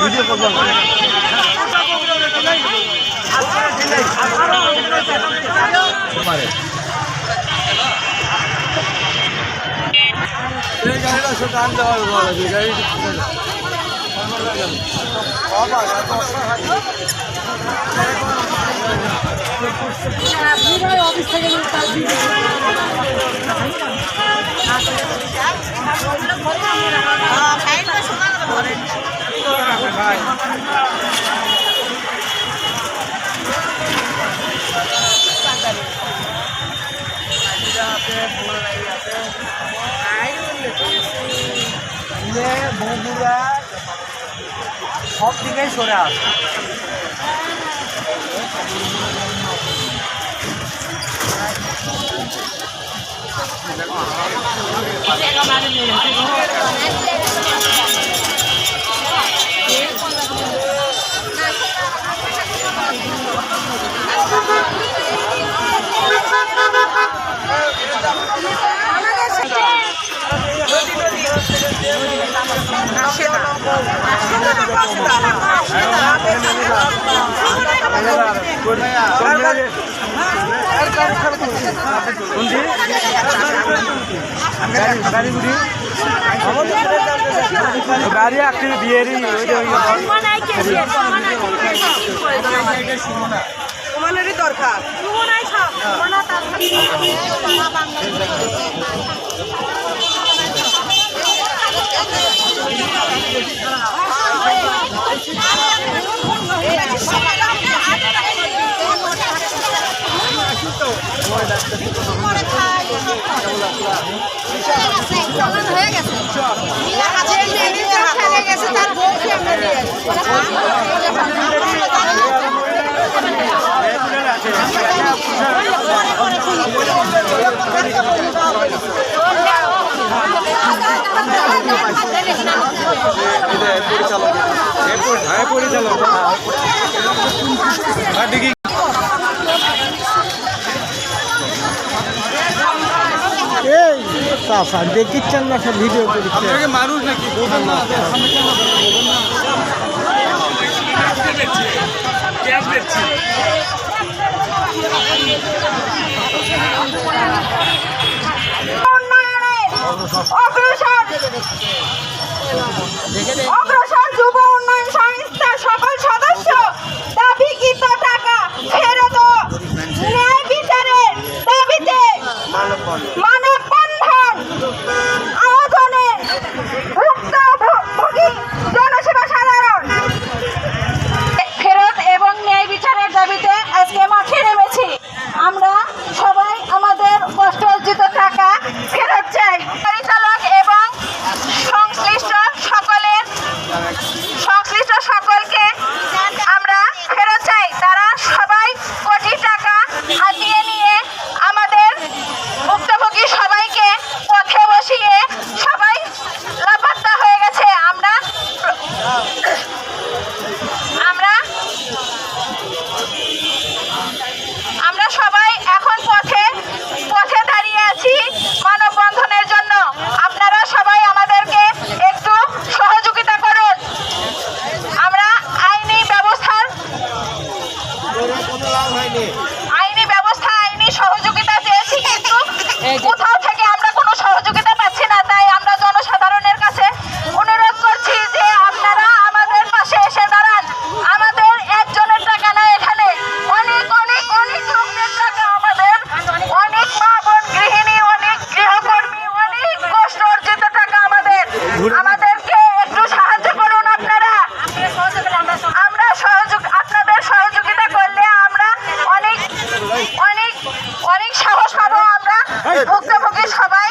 Video করবেন এই গাড়িটা সেটা আনতে হবে গাড়ি অফিস থেকে বন্ধুরা সব দিকেই সরে আসে গাড়ি একটি বিয়েরই দরকার হয়ে গেছে তার দেখিচ্ছেন না সব ভিডিও করে মানুষ নাকি বোঝেন না অগ্রসর যুব উন্নয়ন সংস্থার সকল সদস্য দাবিকৃত টাকা ফেরত ন্যায় বিচারের দাবিতে মানববন্ধন আয়োজনে ভুক্তভোগী জনসেবা সাধারণ ফেরত এবং ন্যায় বিচারের দাবিতে আজকে মাঠে নেমেছি। আমরা সবাই আমাদের কষ্ট অর্জিত টাকা ফেরত চাই। পরিচালক এবং সংশ্লিষ্ট সকলকে আমরা ফেরত চাই। তারা সবাই কোটি টাকা হাতিয়ে নিয়ে আমাদের ভুক্তভোগী সবাইকে পথে বসিয়ে সবাই লাপাত্তা হয়ে গেছে। আমরা সবাই এখন পথে দাঁড়িয়ে আছি মানববন্ধনের জন্য। আপনারা সবাই আমাদেরকে একটু সহযোগিতা করুন। আমরা আইনি সহযোগিতা চেয়েছি, কিন্তু কোথাও থেকে আমরা কোনো সহযোগিতা পাচ্ছি না। তাই আমরা জনসাধারণের কাছে অনুরোধ করছি যে আপনারা আমাদের পাশে এসে দাঁড়ান। আমাদের একজনের টাকা না, এখানে অনেক অনেক অনেক লোকের টাকা, আমাদের অনেক মা বোন গৃহিণী, অনেক গৃহকর্মী, অনেক কষ্ট অর্জিত টাকা আমাদেরকে একটু সাহায্য করুন আপনারা। আপনাদের সহযোগিতা করলে আমরা অনেক অনেক অনেক সাহস পাবো। আমরা ভুক্তভোগী সবাই